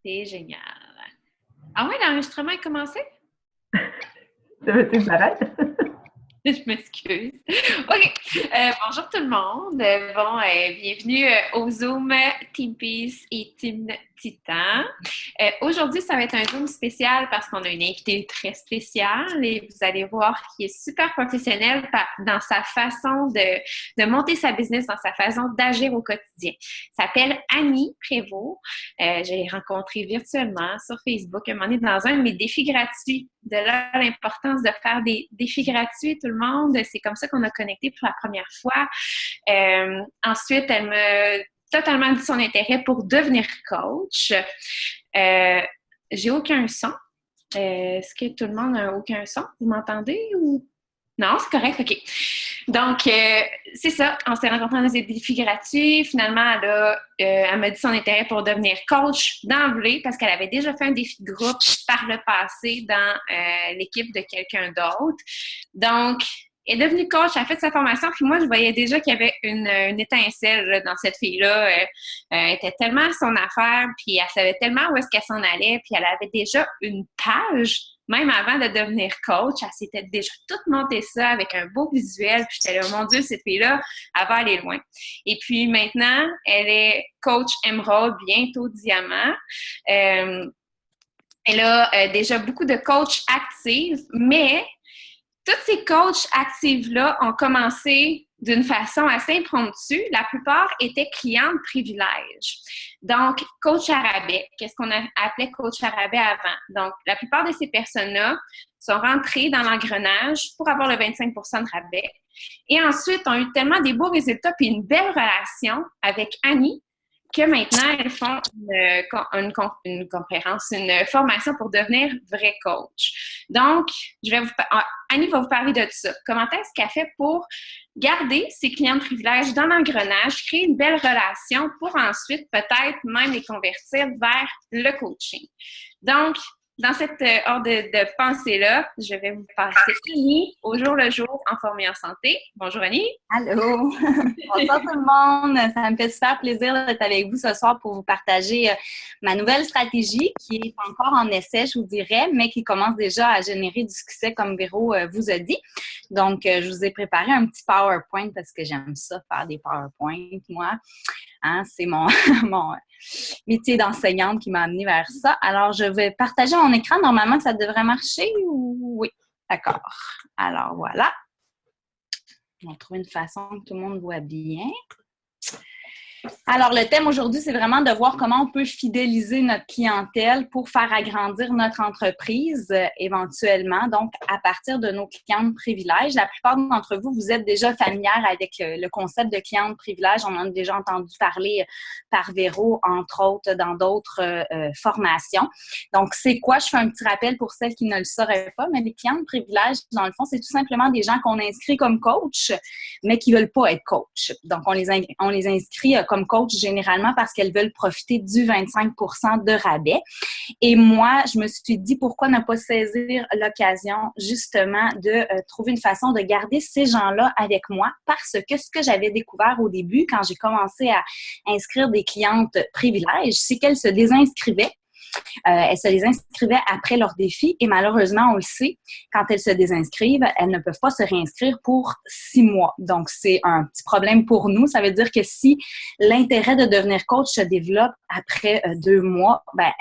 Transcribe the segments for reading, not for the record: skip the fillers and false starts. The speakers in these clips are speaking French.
C'est génial. Ah oui, l'enregistrement a commencé? Ça veut dire pareil? Je m'excuse. OK. Bonjour tout le monde. Bienvenue au Zoom Team Peace et Team Titan. Aujourd'hui, ça va être un Zoom spécial parce qu'on a une invitée très spéciale et vous allez voir qui est super professionnelle dans sa façon de monter sa business, dans sa façon d'agir au quotidien. Elle s'appelle Annie Prévost. Je l'ai rencontrée virtuellement sur Facebook. À un moment donné, dans un de mes défis gratuits. De là, l'importance de faire des défis gratuits, tout le monde. C'est comme ça qu'on a connecté pour la première fois. Ensuite, elle m'a totalement dit son intérêt pour devenir coach. J'ai aucun son. Est-ce que tout le monde n'a aucun son? Vous m'entendez ou... Non, c'est correct, OK. Donc, c'est ça. On s'est rencontrés dans des défis gratuits. Finalement, elle m'a dit son intérêt pour devenir coach d'emblée parce qu'elle avait déjà fait un défi de groupe par le passé dans l'équipe de quelqu'un d'autre. Donc, elle est devenue coach, elle a fait sa formation, puis moi, je voyais déjà qu'il y avait une étincelle là, dans cette fille-là. Elle était tellement à son affaire, puis elle savait tellement où est-ce qu'elle s'en allait, puis elle avait déjà une page, même avant de devenir coach. Elle s'était déjà toute montée ça avec un beau visuel, puis j'étais là, mon Dieu, cette fille-là, elle va aller loin. Et puis maintenant, elle est coach Emerald, bientôt Diamant. Elle a déjà beaucoup de coachs actifs, mais toutes ces coachs actives-là ont commencé d'une façon assez impromptue. La plupart étaient clientes privilèges. Donc, coach à rabais, qu'est-ce qu'on appelait coach à rabais avant? Donc, la plupart de ces personnes-là sont rentrées dans l'engrenage pour avoir le 25 de rabais. Et ensuite, ont eu tellement des beaux résultats puis une belle relation avec Annie que maintenant, elles font une conférence, une formation pour devenir vrai coach. Donc, Annie va vous parler de ça. Comment est-ce qu'elle fait pour garder ses clients de privilèges dans l'engrenage, créer une belle relation pour ensuite peut-être même les convertir vers le coaching. Donc, dans cette ordre de pensée-là, je vais vous passer Annie au jour le jour en forme et en santé. Bonjour Annie. Allô! Bonsoir tout le monde! Ça me fait super plaisir d'être avec vous ce soir pour vous partager ma nouvelle stratégie qui est encore en essai, je vous dirais, mais qui commence déjà à générer du succès comme Véro vous a dit. Donc, je vous ai préparé un petit PowerPoint parce que j'aime ça, faire des PowerPoints, moi. Hein, c'est mon métier d'enseignante qui m'a amenée vers ça. Alors, je vais partager mon écran. Normalement, ça devrait marcher ou... Oui, d'accord. Alors, voilà. On va trouver une façon que tout le monde voit bien. Alors, le thème aujourd'hui, c'est vraiment de voir comment on peut fidéliser notre clientèle pour faire agrandir notre entreprise éventuellement, donc à partir de nos clients de privilèges. La plupart d'entre vous, vous êtes déjà familières avec le concept de client de privilège. On en a déjà entendu parler par Véro, entre autres, dans d'autres formations. Donc, c'est quoi? Je fais un petit rappel pour celles qui ne le sauraient pas, mais les clients de privilège, dans le fond, c'est tout simplement des gens qu'on inscrit comme coach, mais qui ne veulent pas être coach. Donc, on les inscrit comme coach généralement parce qu'elles veulent profiter du 25 de rabais. Et moi, je me suis dit pourquoi ne pas saisir l'occasion justement de trouver une façon de garder ces gens-là avec moi parce que ce que j'avais découvert au début quand j'ai commencé à inscrire des clientes privilèges, c'est qu'elles se désinscrivaient. Elles se désinscrivaient après leur défi et malheureusement, on le sait, quand elles se désinscrivent, elles ne peuvent pas se réinscrire pour 6 mois. Donc, c'est un petit problème pour nous. Ça veut dire que si l'intérêt de devenir coach se développe après 2 mois, ben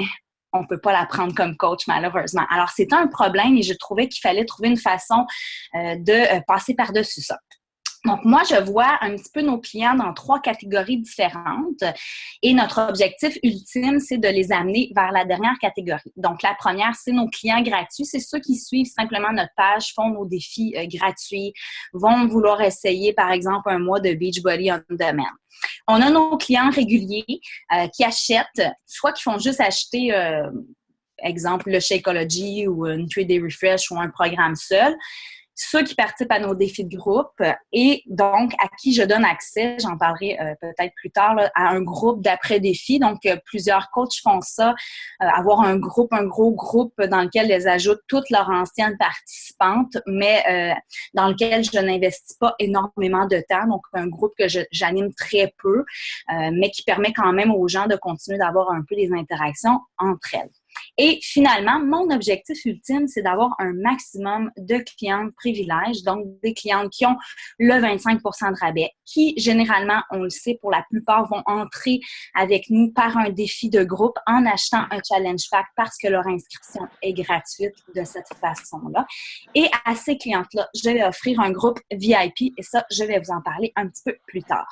on ne peut pas la prendre comme coach, malheureusement. Alors, c'est un problème et je trouvais qu'il fallait trouver une façon de passer par-dessus ça. Donc, moi, je vois un petit peu nos clients dans 3 catégories différentes et notre objectif ultime, c'est de les amener vers la dernière catégorie. Donc, la première, c'est nos clients gratuits. C'est ceux qui suivent simplement notre page, font nos défis gratuits, vont vouloir essayer, par exemple, un mois de Beachbody on demand. On a nos clients réguliers qui achètent, soit qui font juste acheter, exemple, le Shakeology ou une 3-Day Refresh ou un programme seul. ceux qui participent à nos défis de groupe et donc à qui je donne accès, j'en parlerai peut-être plus tard, là, à un groupe d'après-défi. Donc, plusieurs coachs font ça, avoir un gros groupe dans lequel ils ajoutent toutes leurs anciennes participantes, mais dans lequel je n'investis pas énormément de temps. Donc, un groupe que j'anime très peu, mais qui permet quand même aux gens de continuer d'avoir un peu des interactions entre elles. Et finalement, mon objectif ultime, c'est d'avoir un maximum de clientes privilèges, donc des clientes qui ont le 25 de rabais, qui généralement, on le sait, pour la plupart, vont entrer avec nous par un défi de groupe en achetant un challenge pack parce que leur inscription est gratuite de cette façon-là. Et à ces clientes-là, je vais offrir un groupe VIP et ça, je vais vous en parler un petit peu plus tard.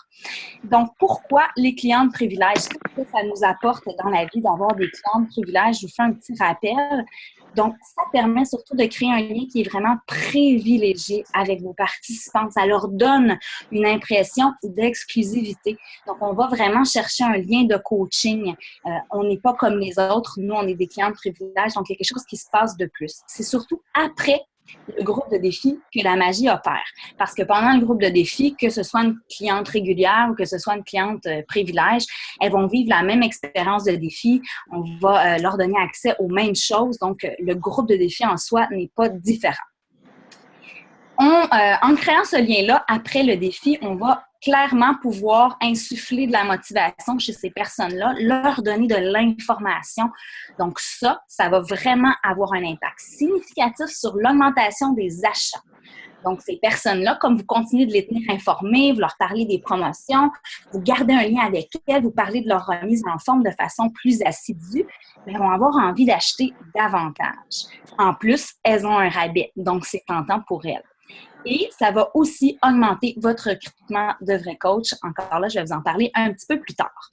Donc, pourquoi les clientes privilèges? Qu'est-ce que ça nous apporte dans la vie d'avoir des clientes privilèges? Je vous fais un petit rappel. Donc, ça permet surtout de créer un lien qui est vraiment privilégié avec vos participants. Ça leur donne une impression d'exclusivité. Donc, on va vraiment chercher un lien de coaching. On n'est pas comme les autres. Nous, on est des clients de privilèges. Donc, il y a quelque chose qui se passe de plus. C'est surtout après le groupe de défi que la magie opère. Parce que pendant le groupe de défi, que ce soit une cliente régulière ou que ce soit une cliente privilège, elles vont vivre la même expérience de défi. On va leur donner accès aux mêmes choses. Donc, le groupe de défi en soi n'est pas différent. En créant ce lien-là, après le défi, on va clairement pouvoir insuffler de la motivation chez ces personnes-là, leur donner de l'information. Donc ça va vraiment avoir un impact significatif sur l'augmentation des achats. Donc, ces personnes-là, comme vous continuez de les tenir informées, vous leur parlez des promotions, vous gardez un lien avec elles, vous parlez de leur remise en forme de façon plus assidue, elles vont avoir envie d'acheter davantage. En plus, elles ont un rabais, donc c'est tentant pour elles. Et ça va aussi augmenter votre recrutement de vrais coachs. Encore là, je vais vous en parler un petit peu plus tard.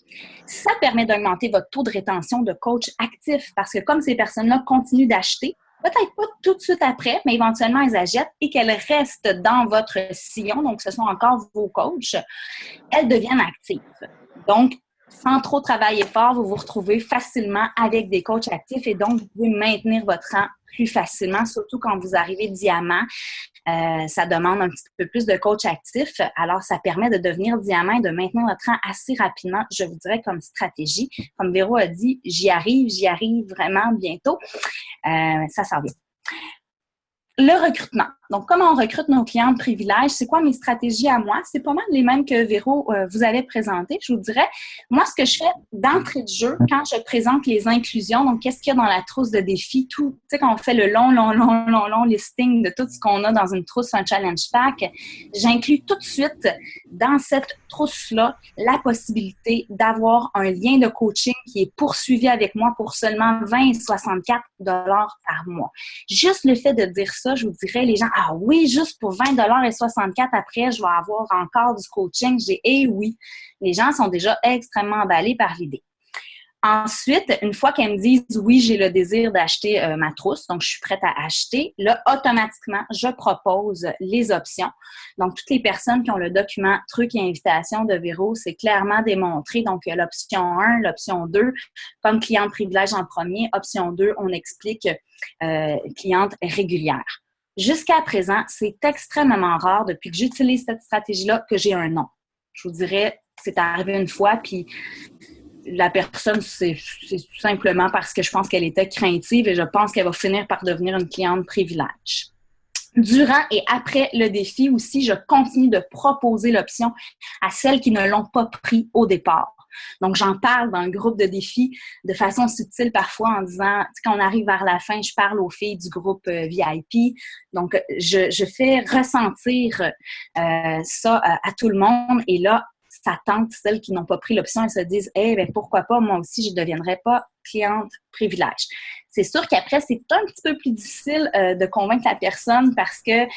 Ça permet d'augmenter votre taux de rétention de coachs actifs parce que comme ces personnes-là continuent d'acheter, peut-être pas tout de suite après, mais éventuellement, elles achètent et qu'elles restent dans votre sillon, donc ce sont encore vos coachs, elles deviennent actives. Donc, sans trop travailler fort, vous vous retrouvez facilement avec des coachs actifs et donc vous pouvez maintenir votre rang plus facilement, surtout quand vous arrivez diamant. Ça demande un petit peu plus de coach actifs. Alors, ça permet de devenir diamant et de maintenir votre rang assez rapidement, je vous dirais, comme stratégie. Comme Véro a dit, j'y arrive vraiment bientôt. Ça s'en vient. Le recrutement. Donc, comment on recrute nos clients de privilèges? C'est quoi mes stratégies à moi? C'est pas mal les mêmes que Véro vous avait présentées, je vous dirais. Moi, ce que je fais d'entrée de jeu, quand je présente les inclusions, donc qu'est-ce qu'il y a dans la trousse de défis, tout, tu sais, quand on fait le long listing de tout ce qu'on a dans une trousse, un challenge pack, j'inclus tout de suite dans cette trousse-là la possibilité d'avoir un lien de coaching qui est poursuivi avec moi pour seulement 20 et 64 $ par mois. Juste le fait de dire ça, je vous dirais, les gens, ah oui, juste pour 20 $ et 64 après, je vais avoir encore du coaching. Oui. Les gens sont déjà extrêmement emballés par l'idée. Ensuite, une fois qu'elles me disent « oui, j'ai le désir d'acheter ma trousse, donc je suis prête à acheter », là, automatiquement, je propose les options. Donc, toutes les personnes qui ont le document « trucs et invitations » de Véro, c'est clairement démontré. Donc, il y a l'option 1, l'option 2, comme cliente privilège en premier. Option 2, on explique cliente régulière. Jusqu'à présent, c'est extrêmement rare, depuis que j'utilise cette stratégie-là, que j'ai un nom. Je vous dirais, c'est arrivé une fois, puis la personne, c'est tout simplement parce que je pense qu'elle était craintive et je pense qu'elle va finir par devenir une cliente privilège. Durant et après le défi aussi, je continue de proposer l'option à celles qui ne l'ont pas pris au départ. Donc, j'en parle dans le groupe de défi de façon subtile parfois en disant, tu sais, quand on arrive vers la fin, je parle aux filles du groupe VIP. Donc, je fais ressentir ça à tout le monde et là, ça tente celles qui n'ont pas pris l'option et se disent « Eh bien, pourquoi pas, moi aussi, je ne deviendrai pas cliente privilège. » C'est sûr qu'après, c'est un petit peu plus difficile de convaincre la personne parce qu'elle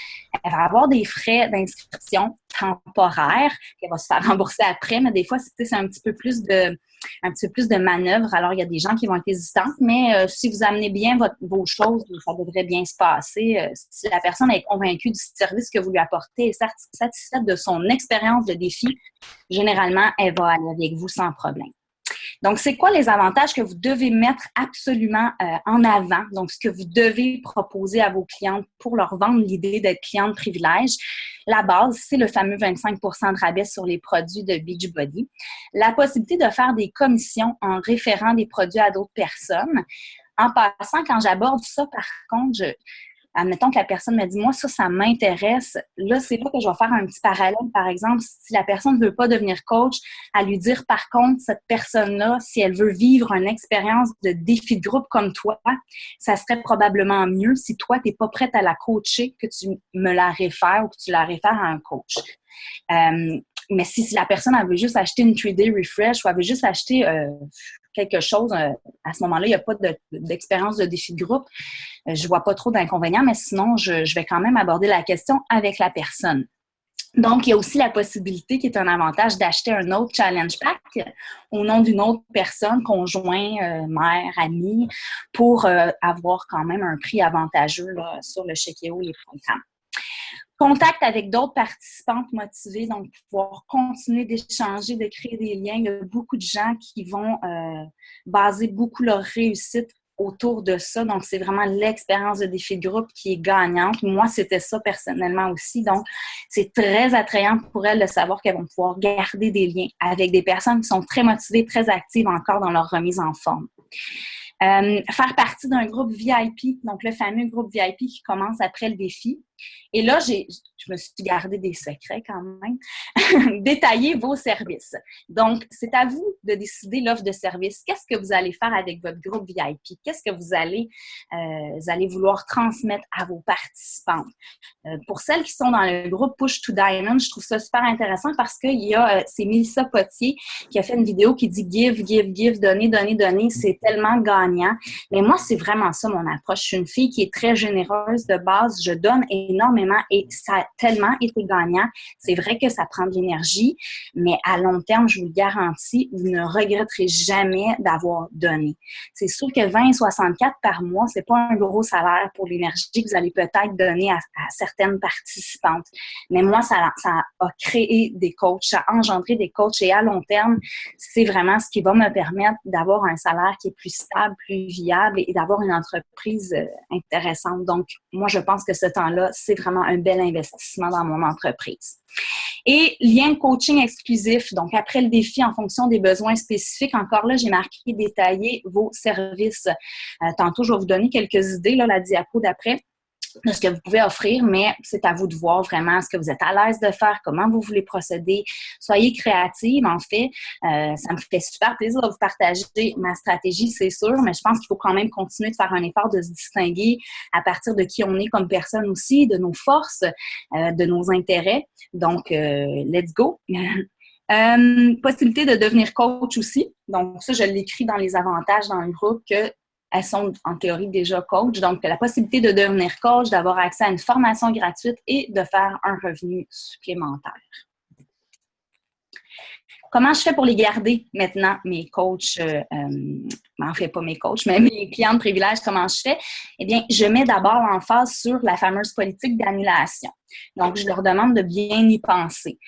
va avoir des frais d'inscription temporaires qu'elle va se faire rembourser après, mais des fois, c'est un petit peu plus de manœuvre. Alors, il y a des gens qui vont être hésitantes, mais si vous amenez bien vos choses, ça devrait bien se passer. Si la personne est convaincue du service que vous lui apportez et satisfaite de son expérience de défi, généralement, elle va aller avec vous sans problème. Donc, c'est quoi les avantages que vous devez mettre absolument en avant? Donc, ce que vous devez proposer à vos clientes pour leur vendre l'idée d'être client de privilège. La base, c'est le fameux 25 de rabais sur les produits de Beachbody. La possibilité de faire des commissions en référant des produits à d'autres personnes. En passant, quand j'aborde ça, par contre, admettons que la personne me dit « Moi, ça m'intéresse. » Là, c'est là que je vais faire un petit parallèle. Par exemple, si la personne ne veut pas devenir coach, à lui dire, par contre, cette personne-là, si elle veut vivre une expérience de défi de groupe comme toi, ça serait probablement mieux si toi, tu n'es pas prête à la coacher, que tu me la réfères ou que tu la réfères à un coach. Mais si la personne, elle veut juste acheter une 3D refresh ou elle veut juste acheter quelque chose, à ce moment-là, il n'y a pas d'expérience de défi de groupe. Je ne vois pas trop d'inconvénients, mais sinon, je vais quand même aborder la question avec la personne. Donc, il y a aussi la possibilité, qui est un avantage, d'acheter un autre challenge pack au nom d'une autre personne, conjoint, mère, amie, pour avoir quand même un prix avantageux là, sur le Chekeo, les programmes. Contact avec d'autres participantes motivées, donc pouvoir continuer d'échanger, de créer des liens. Il y a beaucoup de gens qui vont baser beaucoup leur réussite autour de ça. Donc, c'est vraiment l'expérience de défi de groupe qui est gagnante. Moi, c'était ça personnellement aussi. Donc, c'est très attrayant pour elles de savoir qu'elles vont pouvoir garder des liens avec des personnes qui sont très motivées, très actives encore dans leur remise en forme. Faire partie d'un groupe VIP, donc le fameux groupe VIP qui commence après le défi. Et là, je me suis gardé des secrets quand même. Détailler vos services. Donc, c'est à vous de décider l'offre de service. Qu'est-ce que vous allez faire avec votre groupe VIP? Qu'est-ce que vous allez vouloir transmettre à vos participantes? Pour celles qui sont dans le groupe Push to Diamond, je trouve ça super intéressant parce qu'il y a, c'est Mélissa Potier qui a fait une vidéo qui dit « Give, give, give, donner, donner, donner ». C'est tellement gagnant. Mais moi, c'est vraiment ça mon approche. Je suis une fille qui est très généreuse de base. Je donne énormément et ça a tellement été gagnant. C'est vrai que ça prend de l'énergie, mais à long terme, je vous le garantis, vous ne regretterez jamais d'avoir donné. C'est sûr que 20,64 par mois, c'est pas un gros salaire pour l'énergie que vous allez peut-être donner à certaines participantes. Mais moi, ça a créé des coachs, ça a engendré des coachs et à long terme, c'est vraiment ce qui va me permettre d'avoir un salaire qui est plus stable, plus viable et d'avoir une entreprise intéressante. Donc, moi, je pense que ce temps-là, c'est vraiment un bel investissement dans mon entreprise. Et lien coaching exclusif, donc après le défi en fonction des besoins spécifiques, encore là, j'ai marqué détailler vos services. Tantôt, je vais vous donner quelques idées, là, la diapo d'après, de ce que vous pouvez offrir, mais c'est à vous de voir vraiment ce que vous êtes à l'aise de faire, comment vous voulez procéder. Soyez créative, en fait. Ça me fait super plaisir de vous partager ma stratégie, c'est sûr, mais je pense qu'il faut quand même continuer de faire un effort de se distinguer à partir de qui on est comme personne aussi, de nos forces, de nos intérêts. Donc, let's go! Possibilité de devenir coach aussi. Donc, ça, je l'écris dans les avantages dans le groupe que elles sont en théorie déjà coach. Donc, la possibilité de devenir coach, d'avoir accès à une formation gratuite et de faire un revenu supplémentaire. Comment je fais pour les garder maintenant, mes coachs, en fait pas mes coachs, mais mes clients de privilège, comment je fais? Eh bien, je mets d'abord l'emphase sur la fameuse politique d'annulation. Donc, je leur demande de bien y penser.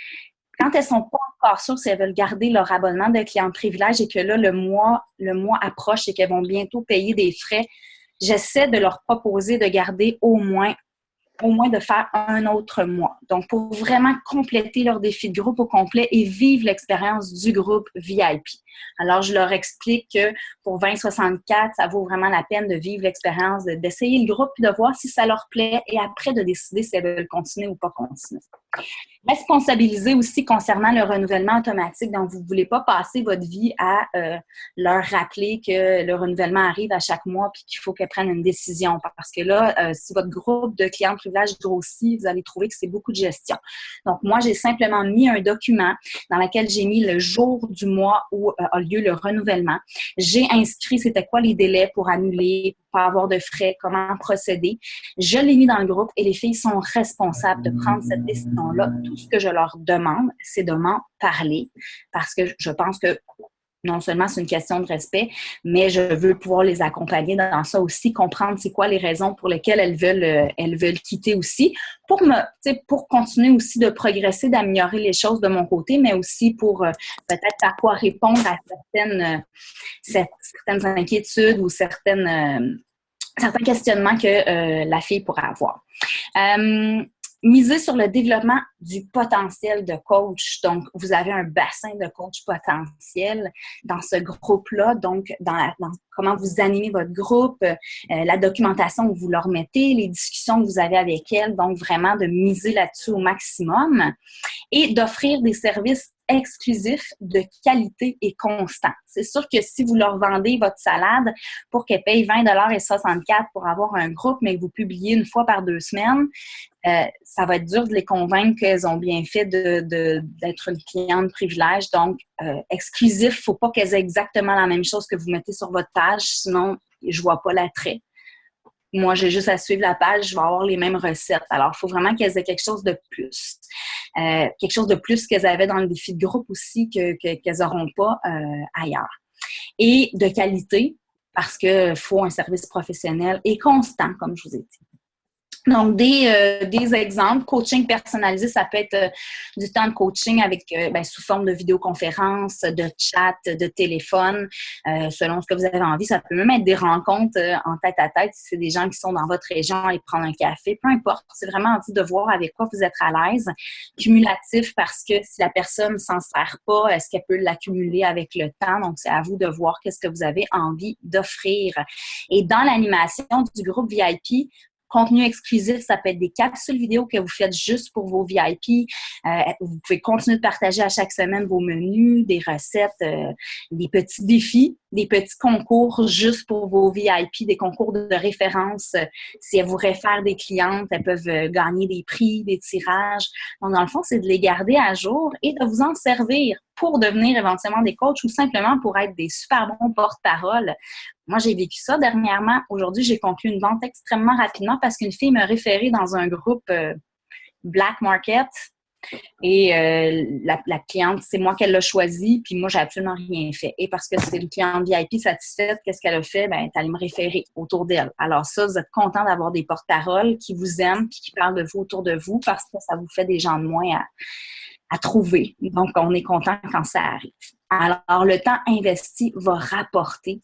Quand elles ne sont pas encore sûres si elles veulent garder leur abonnement de client de privilège et que là, le mois approche et qu'elles vont bientôt payer des frais, j'essaie de leur proposer de garder au moins de faire un autre mois. Donc, pour vraiment compléter leur défi de groupe au complet et vivre l'expérience du groupe VIP. Alors, je leur explique que pour 20,64, ça vaut vraiment la peine de vivre l'expérience, d'essayer le groupe et de voir si ça leur plaît et après de décider si elles veulent continuer ou pas continuer. Responsabiliser aussi concernant le renouvellement automatique. Donc, vous ne voulez pas passer votre vie à leur rappeler que le renouvellement arrive à chaque mois puis qu'il faut qu'elles prennent une décision. Parce que là, si votre groupe de clients de privilège grossit, vous allez trouver que c'est beaucoup de gestion. Donc, moi, j'ai simplement mis un document dans lequel j'ai mis le jour du mois où a lieu le renouvellement. J'ai inscrit c'était quoi les délais pour annuler, pour pas avoir de frais, comment procéder. Je l'ai mis dans le groupe et les filles sont responsables de prendre cette décision-là. Tout ce que je leur demande, c'est de m'en parler parce que je pense que non seulement c'est une question de respect, mais je veux pouvoir les accompagner dans ça aussi, comprendre c'est quoi les raisons pour lesquelles elles veulent quitter aussi, pour continuer aussi de progresser, d'améliorer les choses de mon côté, mais aussi pour peut-être parfois répondre à certaines inquiétudes ou certains questionnements que la fille pourrait avoir. Miser sur le développement du potentiel de coach. Donc, vous avez un bassin de coach potentiel dans ce groupe-là. Donc, dans comment vous animez votre groupe, la documentation que vous leur mettez, les discussions que vous avez avec elles. Donc, vraiment de miser là-dessus au maximum et d'offrir des services exclusifs de qualité et constant. C'est sûr que si vous leur vendez votre salade pour qu'elle paye 20,64 $ pour avoir un groupe, mais que vous publiez une fois par 2 semaines, ça va être dur de les convaincre qu'elles ont bien fait d'être une cliente privilège. Donc, exclusif, il ne faut pas qu'elles aient exactement la même chose que vous mettez sur votre page, sinon je ne vois pas l'attrait. Moi, j'ai juste à suivre la page, je vais avoir les mêmes recettes. Alors, il faut vraiment qu'elles aient quelque chose de plus. Quelque chose de plus qu'elles avaient dans le défi de groupe aussi, qu'elles n'auront pas ailleurs. Et de qualité, parce qu'il faut un service professionnel et constant, comme je vous ai dit. Donc, des exemples. Coaching personnalisé, ça peut être du temps de coaching avec sous forme de vidéoconférence, de chat, de téléphone, selon ce que vous avez envie. Ça peut même être des rencontres en tête-à-tête si c'est des gens qui sont dans votre région et prendre un café. Peu importe. C'est vraiment à vous de voir avec quoi vous êtes à l'aise. Cumulatif parce que si la personne ne s'en sert pas, est-ce qu'elle peut l'accumuler avec le temps? Donc, c'est à vous de voir qu'est-ce que vous avez envie d'offrir. Et dans l'animation du groupe VIP, contenu exclusif, ça peut être des capsules vidéo que vous faites juste pour vos VIP. Vous pouvez continuer de partager à chaque semaine vos menus, des recettes, des petits défis, des petits concours juste pour vos VIP, des concours de référence. Si elles vous réfèrent des clientes, elles peuvent gagner des prix, des tirages. Donc, dans le fond, c'est de les garder à jour et de vous en servir pour devenir éventuellement des coachs ou simplement pour être des super bons porte-parole. Moi, j'ai vécu ça dernièrement. Aujourd'hui, j'ai conclu une vente extrêmement rapidement parce qu'une fille m'a référé dans un groupe Black Market et la cliente, c'est moi qu'elle l'a choisie, puis moi, j'ai absolument rien fait. Et parce que c'est une cliente VIP satisfaite, qu'est-ce qu'elle a fait? Ben, elle est allée me référer autour d'elle. Alors ça, vous êtes content d'avoir des porte-paroles qui vous aiment puis qui parlent de vous autour de vous parce que ça vous fait des gens de moins à trouver. Donc, on est content quand ça arrive. Alors, le temps investi va rapporter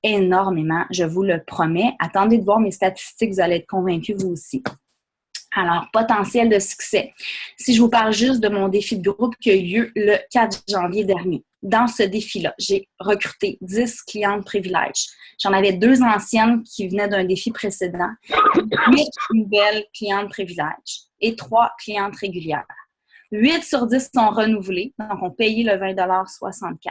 énormément, je vous le promets. Attendez de voir mes statistiques, vous allez être convaincus vous aussi. Alors, potentiel de succès. Si je vous parle juste de mon défi de groupe qui a eu lieu le 4 janvier dernier. Dans ce défi-là, j'ai recruté 10 clientes privilèges. J'en avais 2 anciennes qui venaient d'un défi précédent, 8 nouvelles clientes privilèges et 3 clientes régulières. 8 sur 10 sont renouvelées, donc ont payé le 20,64 $.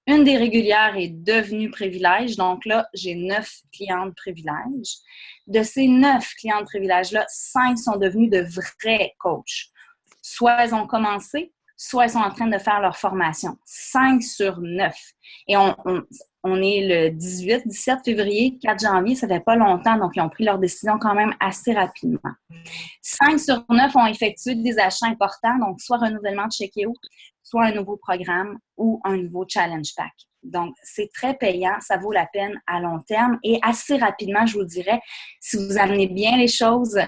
Une des régulières est devenue privilège. Donc là, j'ai 9 clientes privilèges. De ces 9 clientes privilèges-là, 5 sont devenues de vrais coachs. Soit elles ont commencé, soit elles sont en train de faire leur formation. 5 sur 9. Et on est le 17 février, 4 janvier, ça fait pas longtemps, donc ils ont pris leur décision quand même assez rapidement. 5 sur 9 ont effectué des achats importants, donc soit renouvellement de checkout, soit un nouveau programme ou un nouveau challenge pack. Donc, c'est très payant, ça vaut la peine à long terme et assez rapidement, je vous dirais, si vous amenez bien les choses,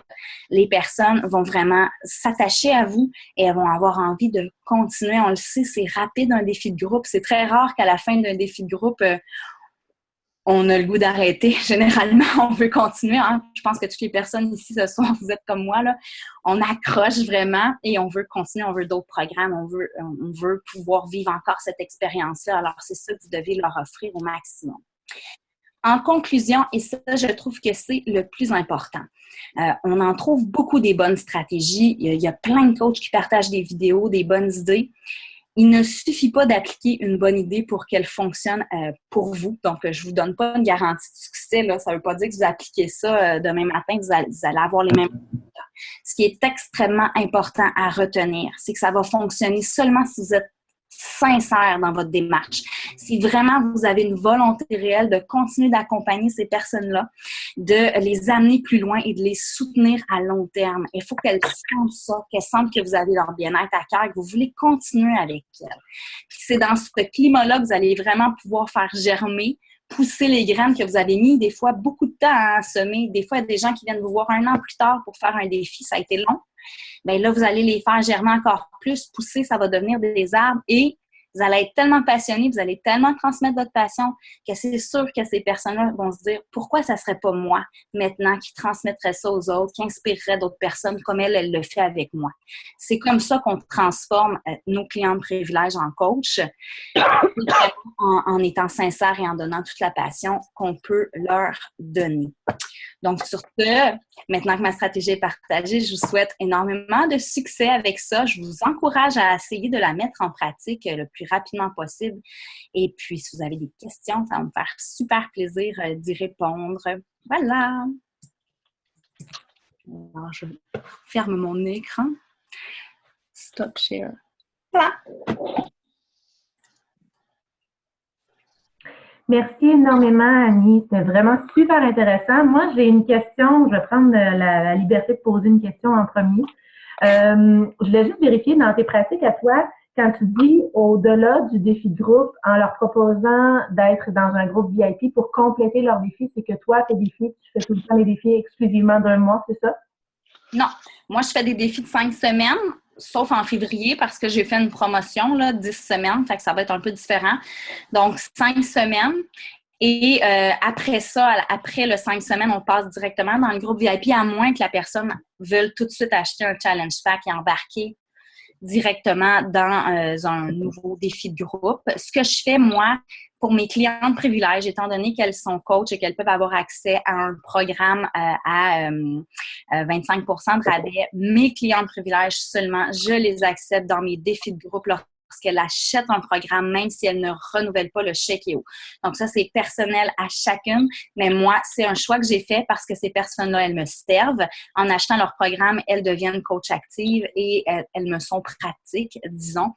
les personnes vont vraiment s'attacher à vous et elles vont avoir envie de continuer. On le sait, c'est rapide un défi de groupe. C'est très rare qu'à la fin d'un défi de groupe, on a le goût d'arrêter. Généralement, on veut continuer. Hein? Je pense que toutes les personnes ici ce soir, vous êtes comme moi, là. On accroche vraiment et on veut continuer, on veut d'autres programmes, on veut pouvoir vivre encore cette expérience-là. Alors, c'est ça que vous devez leur offrir au maximum. En conclusion, et ça, je trouve que c'est le plus important. On en trouve beaucoup des bonnes stratégies. Il y a plein de coachs qui partagent des vidéos, des bonnes idées. Il ne suffit pas d'appliquer une bonne idée pour qu'elle fonctionne pour vous. Donc, je ne vous donne pas une garantie de succès. Là. Ça ne veut pas dire que vous appliquez ça demain matin, vous allez avoir les mêmes résultats. Ce qui est extrêmement important à retenir, c'est que ça va fonctionner seulement si vous êtes sincère dans votre démarche. Si vraiment vous avez une volonté réelle de continuer d'accompagner ces personnes-là, de les amener plus loin et de les soutenir à long terme, il faut qu'elles sentent ça, qu'elles sentent que vous avez leur bien-être à cœur, que vous voulez continuer avec elles. Puis c'est dans ce climat-là que vous allez vraiment pouvoir faire germer, pousser les graines que vous avez mis des fois beaucoup de temps à semer. Des fois, il y a des gens qui viennent vous voir 1 an plus tard pour faire un défi, ça a été long. Bien là, vous allez les faire germer encore plus, pousser, ça va devenir des arbres et vous allez être tellement passionné, vous allez tellement transmettre votre passion que c'est sûr que ces personnes-là vont se dire pourquoi ça ne serait pas moi maintenant qui transmettrait ça aux autres, qui inspirerait d'autres personnes comme elle le fait avec moi. C'est comme ça qu'on transforme nos clients de privilège en coach en étant sincère et en donnant toute la passion qu'on peut leur donner. Donc, sur ce, maintenant que ma stratégie est partagée, je vous souhaite énormément de succès avec ça. Je vous encourage à essayer de la mettre en pratique le plus rapidement possible. Et puis, si vous avez des questions, ça va me faire super plaisir d'y répondre. Voilà! Alors, je ferme mon écran. Stop share. Voilà! Merci énormément, Annie. C'était vraiment super intéressant. Moi, j'ai une question. Je vais prendre la liberté de poser une question en premier. Je voulais juste vérifier dans tes pratiques à toi, quand tu dis au-delà du défi de groupe, en leur proposant d'être dans un groupe VIP pour compléter leur défi, c'est que toi, tes défis, tu fais tout le temps les défis exclusivement d'1 mois, c'est ça? Non. Moi, je fais des défis de 5 semaines. Sauf en février, parce que j'ai fait une promotion, là, 10 semaines, fait que ça va être un peu différent. Donc, 5 semaines. Et après ça, après le 5 semaines, on passe directement dans le groupe VIP, à moins que la personne veuille tout de suite acheter un challenge pack et embarquer directement dans un nouveau défi de groupe. Ce que je fais, moi, pour mes clients de privilège, étant donné qu'elles sont coachs et qu'elles peuvent avoir accès à un programme à 25 de rabais, mes clients de privilège seulement, je les accepte dans mes défis de groupe lorsqu'elles achètent un programme, même si elles ne renouvellent pas le chèque EO. Donc ça, c'est personnel à chacune, mais moi, c'est un choix que j'ai fait parce que ces personnes-là, elles me servent. En achetant leur programme, elles deviennent coach actives et elles me sont pratiques, disons.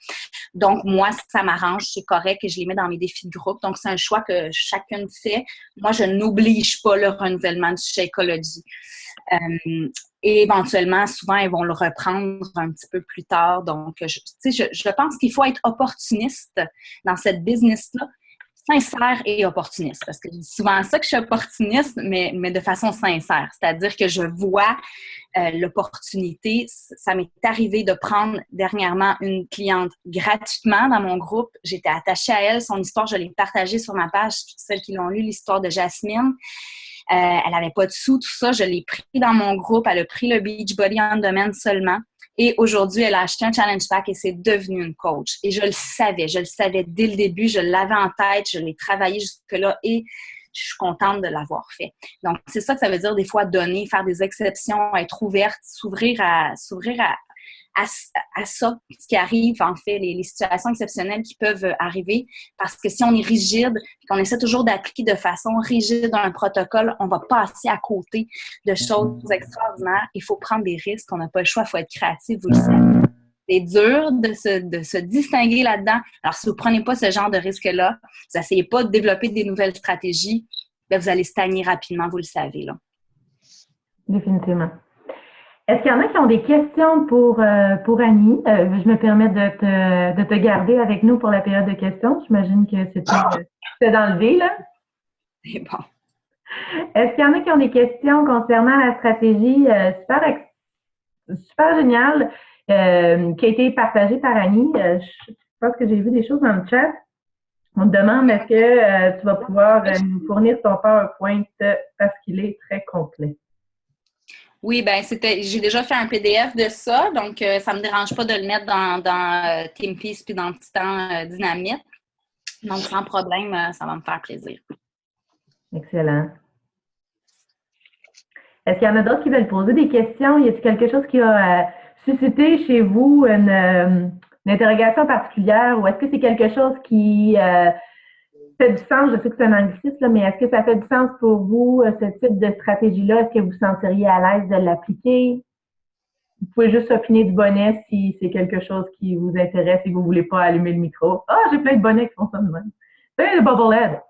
Donc, moi, ça m'arrange, c'est correct et je les mets dans mes défis de groupe. Donc, c'est un choix que chacune fait. Moi, je n'oblige pas le renouvellement du Shakeology. Et éventuellement, souvent, elles vont le reprendre un petit peu plus tard. Donc, je pense qu'il faut être opportuniste dans cette business-là, sincère et opportuniste. Parce que je dis souvent ça que je suis opportuniste, mais de façon sincère. C'est-à-dire que je vois l'opportunité. Ça m'est arrivé de prendre dernièrement une cliente gratuitement dans mon groupe. J'étais attachée à elle. Son histoire, je l'ai partagée sur ma page. Celles qui l'ont lu, l'histoire de Jasmine. Elle n'avait pas de sous, tout ça. Je l'ai pris dans mon groupe. Elle a pris le Beachbody on Demand seulement. Et aujourd'hui, elle a acheté un challenge pack et c'est devenu une coach. Et je le savais dès le début. Je l'avais en tête. Je l'ai travaillé jusque-là et je suis contente de l'avoir fait. Donc, c'est ça que ça veut dire des fois donner, faire des exceptions, être ouverte, s'ouvrir à ça, ce qui arrive, en fait, les situations exceptionnelles qui peuvent arriver. Parce que si on est rigide, qu'on essaie toujours d'appliquer de façon rigide un protocole, on va passer à côté de choses extraordinaires. Il faut prendre des risques, on n'a pas le choix, il faut être créatif, vous le savez. C'est dur de se distinguer là-dedans. Alors, si vous ne prenez pas ce genre de risque-là, vous n'essayez pas de développer des nouvelles stratégies, bien, vous allez stagner rapidement, vous le savez, là. Définitivement. Est-ce qu'il y en a qui ont des questions pour Annie? Je me permets de te garder avec nous pour la période de questions. J'imagine que c'était dans le V, là. C'est bon. Est-ce qu'il y en a qui ont des questions concernant la stratégie super géniale qui a été partagée par Annie? Je pense que j'ai vu des choses dans le chat. On te demande est-ce que tu vas pouvoir nous fournir ton PowerPoint parce qu'il est très complet. Oui, bien, j'ai déjà fait un PDF de ça, donc ça ne me dérange pas de le mettre dans Teampeace puis dans Titan Dynamite. Donc, sans problème, ça va me faire plaisir. Excellent. Est-ce qu'il y en a d'autres qui veulent poser des questions? Y a-t-il quelque chose qui a suscité chez vous une interrogation particulière ou est-ce que c'est quelque chose qui fait du sens? Je sais que c'est un anglicisme, là, mais est-ce que ça fait du sens pour vous, ce type de stratégie-là? Est-ce que vous vous sentiriez à l'aise de l'appliquer? vous pouvez juste opiner du bonnet si c'est quelque chose qui vous intéresse et que vous voulez pas allumer le micro. Ah, j'ai plein de bonnets qui font ça de même. C'est le Bubblehead.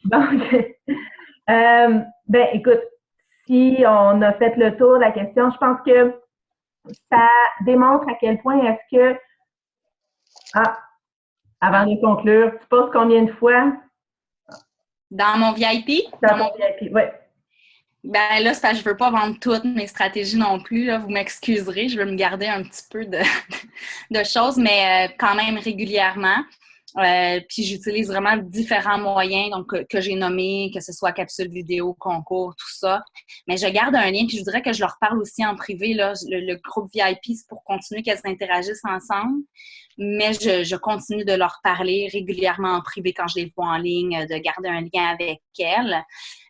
Donc, ben, écoute, si on a fait le tour de la question, je pense que ça démontre à quel point est-ce que, avant de conclure, tu poses combien de fois? Dans mon VIP? Dans mon VIP, oui. Ben là, c'est parce que je veux pas vendre toutes mes stratégies non plus. Là. Vous m'excuserez, je veux me garder un petit peu de choses, mais quand même régulièrement. Puis j'utilise vraiment différents moyens donc que j'ai nommés, que ce soit capsule vidéo, concours, tout ça. Mais je garde un lien, puis je voudrais que je leur parle aussi en privé. Là, le groupe VIP, c'est pour continuer qu'elles interagissent ensemble. Mais je continue de leur parler régulièrement en privé quand je les vois en ligne, de garder un lien avec elles.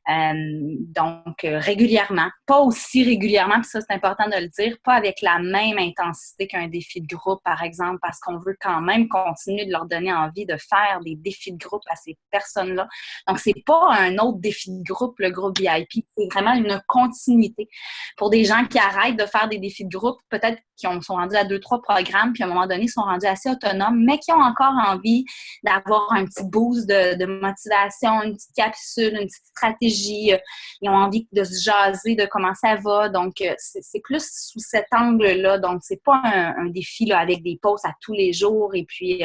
Donc, régulièrement. Pas aussi régulièrement, puis ça, c'est important de le dire, pas avec la même intensité qu'un défi de groupe, par exemple, parce qu'on veut quand même continuer de leur donner envie de faire des défis de groupe à ces personnes-là. Donc, c'est pas un autre défi de groupe, le groupe VIP, c'est vraiment une continuité. Pour des gens qui arrêtent de faire des défis de groupe, peut-être qui sont rendus à 2-3 programmes, puis à un moment donné, sont rendus assez autonomes, mais qui ont encore envie d'avoir un petit boost de motivation, une petite capsule, une petite stratégie. Ils ont envie de se jaser, de comment ça va. Donc, c'est plus sous cet angle-là. Donc, c'est pas un défi là, avec des posts à tous les jours et puis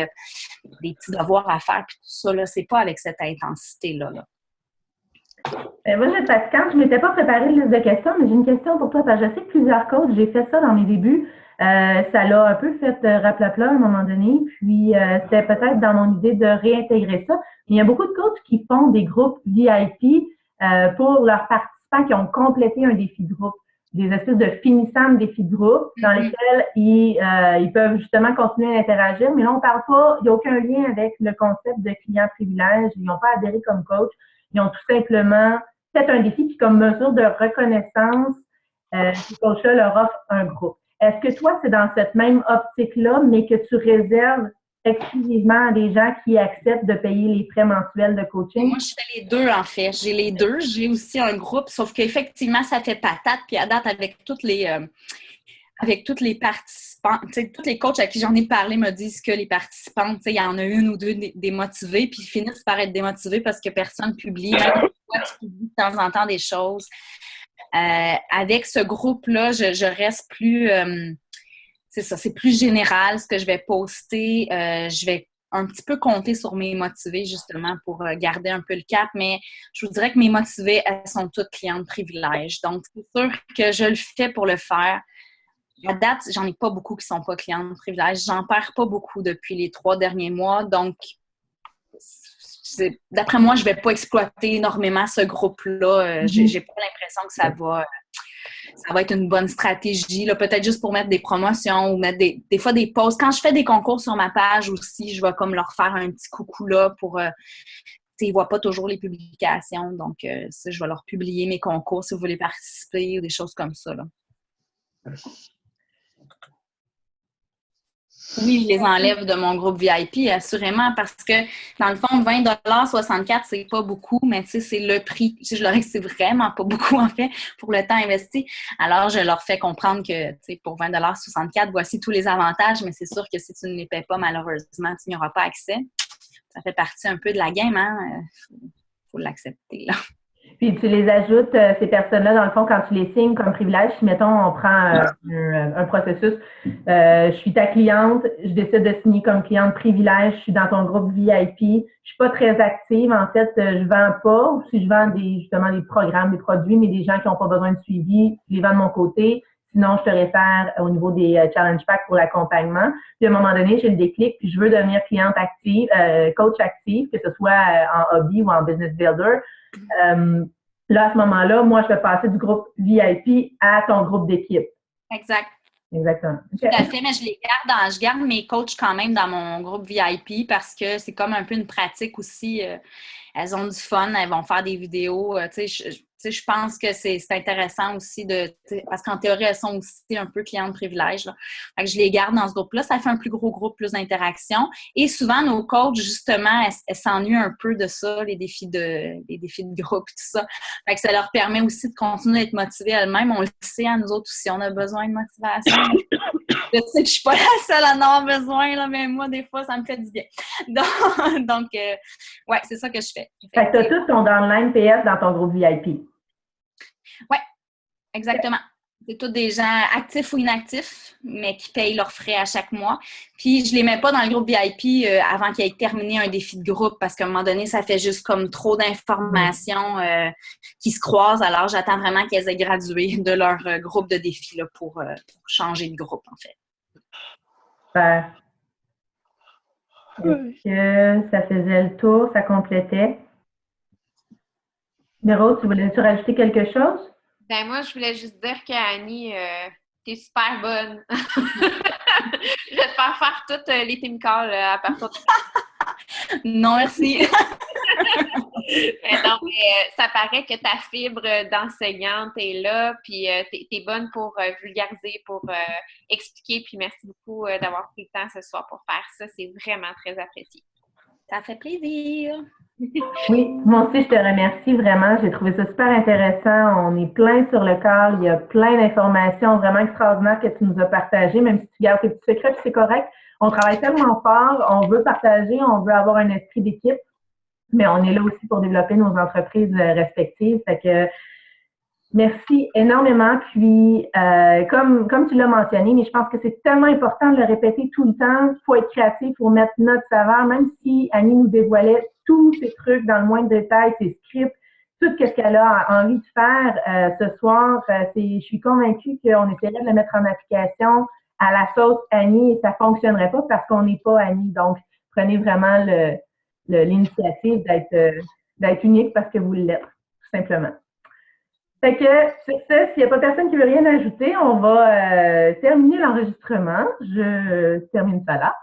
des petits devoirs à faire puis tout ça. Là, c'est pas avec cette intensité-là. Là. Moi, quand je ne m'étais pas préparé de liste de questions, mais j'ai une question pour toi. Parce que je sais que plusieurs coachs, j'ai fait ça dans mes débuts. Ça l'a un peu fait raplapla à un moment donné. Puis, c'était peut-être dans mon idée de réintégrer ça. Mais il y a beaucoup de coachs qui font des groupes VIP pour leurs participants qui ont complété un défi de groupe. Des espèces de finissants de défis de groupe dans lesquels ils peuvent justement continuer à interagir. Mais là, on parle pas, il n'y a aucun lien avec le concept de client privilège. Ils n'ont pas adhéré comme coach. Ils ont tout simplement fait un défi qui, comme mesure de reconnaissance, ce coach-là leur offre un groupe. Est-ce que toi, c'est dans cette même optique-là, mais que tu réserves exclusivement à des gens qui acceptent de payer les frais mensuels de coaching? Moi, je fais les deux, en fait. J'ai les deux. J'ai aussi un groupe, sauf qu'effectivement, ça fait patate. Puis à date, avec tous les participants, tous les coachs à qui j'en ai parlé me disent que les participantes, il y en a une ou deux démotivées, puis ils finissent par être démotivés parce que personne ne publie. Même toi, tu publies de temps en temps des choses. Avec ce groupe-là, je reste plus... c'est ça, c'est plus général ce que je vais poster. Je vais un petit peu compter sur mes motivés, justement, pour garder un peu le cap, mais je vous dirais que mes motivés, elles sont toutes clientes privilèges. Donc, c'est sûr que je le fais pour le faire. À date, j'en ai pas beaucoup qui sont pas clientes privilèges. J'en perds pas beaucoup depuis les 3 derniers mois. Donc, d'après moi, je vais pas exploiter énormément ce groupe-là. J'ai pas l'impression que ça va être une bonne stratégie. Là, peut-être juste pour mettre des promotions ou mettre des fois des posts. Quand je fais des concours sur ma page aussi, je vais comme leur faire un petit coucou là pour... ils ne voient pas toujours les publications. Donc, je vais leur publier mes concours si vous voulez participer ou des choses comme ça. Là. Oui, je les enlève de mon groupe VIP, assurément, parce que, dans le fond, 20 64 c'est pas beaucoup, mais tu sais, c'est le prix. Je leur dis que c'est vraiment pas beaucoup, en fait, pour le temps investi. Alors, je leur fais comprendre que, tu sais, pour 20 64 voici tous les avantages, mais c'est sûr que si tu ne les paies pas, malheureusement, tu n'y auras pas accès. Ça fait partie un peu de la game, hein? Faut l'accepter, là. Puis tu les ajoutes, ces personnes-là, dans le fond, quand tu les signes comme privilège, si, mettons, on prend un processus, je suis ta cliente, je décide de signer comme cliente privilège, je suis dans ton groupe VIP, je suis pas très active, en fait, je vends pas, ou si je vends justement des programmes, des produits, mais des gens qui n'ont pas besoin de suivi, je les vends de mon côté. Sinon, je te réfère au niveau des challenge packs pour l'accompagnement. Puis à un moment donné, j'ai le déclic, puis je veux devenir cliente active, coach active, que ce soit en hobby ou en business builder. Là, à ce moment-là, moi, je vais passer du groupe VIP à ton groupe d'équipe. Exact. Exactement. Okay. Tout à fait, mais je garde mes coachs quand même dans mon groupe VIP parce que c'est comme un peu une pratique aussi elles ont du fun, elles vont faire des vidéos. Je pense que c'est intéressant aussi parce qu'en théorie, elles sont aussi un peu clientes de privilège. Là. Fait que je les garde dans ce groupe-là. Ça fait un plus gros groupe, plus d'interaction. Et souvent, nos coachs, justement, elles s'ennuient un peu de ça, les défis de groupe et tout ça. Fait que ça leur permet aussi de continuer d'être motivées elles-mêmes. On le sait, nous autres aussi, on a besoin de motivation. Je sais que je suis pas la seule à en avoir besoin, là, mais moi, des fois, ça me fait du bien. Donc ouais, c'est ça que je fais. Fait que t'as tous ton downline PS dans ton groupe VIP. Oui, exactement. C'est tous des gens actifs ou inactifs, mais qui payent leurs frais à chaque mois. Puis, je les mets pas dans le groupe VIP avant qu'ils aient terminé un défi de groupe parce qu'à un moment donné, ça fait juste comme trop d'informations qui se croisent. Alors, j'attends vraiment qu'elles aient gradué de leur groupe de défis là, pour changer de groupe, en fait. Super. Est-ce que ça faisait le tour, ça complétait? Véro, tu voulais-tu rajouter quelque chose? Ben moi, je voulais juste dire qu'Annie, t'es super bonne. Je vais te faire toutes les team calls à partir de... Non, merci. Non, mais ça paraît que ta fibre d'enseignante est là, puis t'es bonne pour vulgariser, pour expliquer, puis merci beaucoup d'avoir pris le temps ce soir pour faire ça. C'est vraiment très apprécié. Ça fait plaisir. Oui, moi aussi, je te remercie vraiment. J'ai trouvé ça super intéressant. On est plein sur le call. Il y a plein d'informations vraiment extraordinaires que tu nous as partagées, même si tu gardes tes petits secrets, puis c'est correct. On travaille tellement fort, on veut partager, on veut avoir un esprit d'équipe, mais on est là aussi pour développer nos entreprises respectives. Fait que merci énormément. Puis, comme tu l'as mentionné, mais je pense que c'est tellement important de le répéter tout le temps. Il faut être créatif, il faut mettre notre saveur, même si Annie nous dévoilait tous ces trucs dans le moindre détail, ses scripts, tout ce qu'elle a envie de faire ce soir. Je suis convaincue qu'on essaierait de le mettre en application à la sauce Annie et ça ne fonctionnerait pas parce qu'on n'est pas Annie. Donc, prenez vraiment l'initiative d'être unique parce que vous l'êtes, tout simplement. Fait que, sur ça, s'il n'y a pas personne qui veut rien ajouter, on va terminer l'enregistrement. Je termine ça là.